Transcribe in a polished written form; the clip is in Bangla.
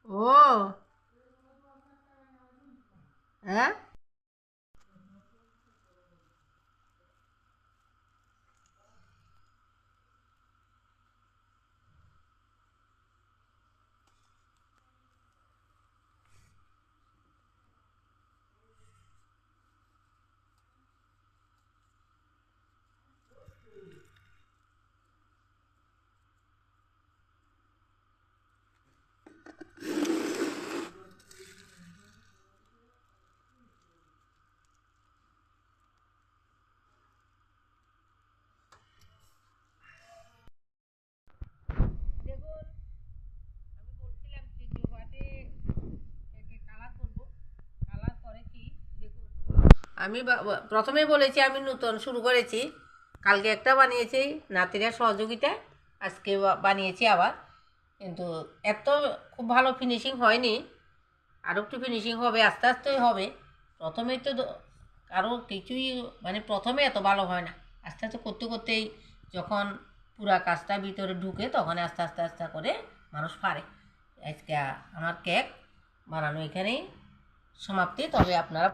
ও, হ্যাঁ। দেখুন, আমি বলছিলাম তৃতীয়বারে একে কালার করবো, কালার করেছি। দেখুন, আমি প্রথমে বলেছি আমি নতুন শুরু করেছি। কালকে একটা বানিয়েছি নাতিরা সহযোগিতায়, আজকে বানিয়েছি আবার। কিন্তু এত খুব ভালো ফিনিশিং হয়নি, আরও একটু ফিনিশিং হবে, আস্তে আস্তেই হবে। প্রথমেই তো কারো কিছুই মানে প্রথমে এত ভালো হয় না, আস্তে আস্তে করতে করতেই যখন পুরা কাজটা ভিতরে ঢুকে তখন আস্তে আস্তে আস্তে করে মানুষ পারে। আজকে আমার কেক বানানো এখানেই সমাপ্তি, তবে আপনারা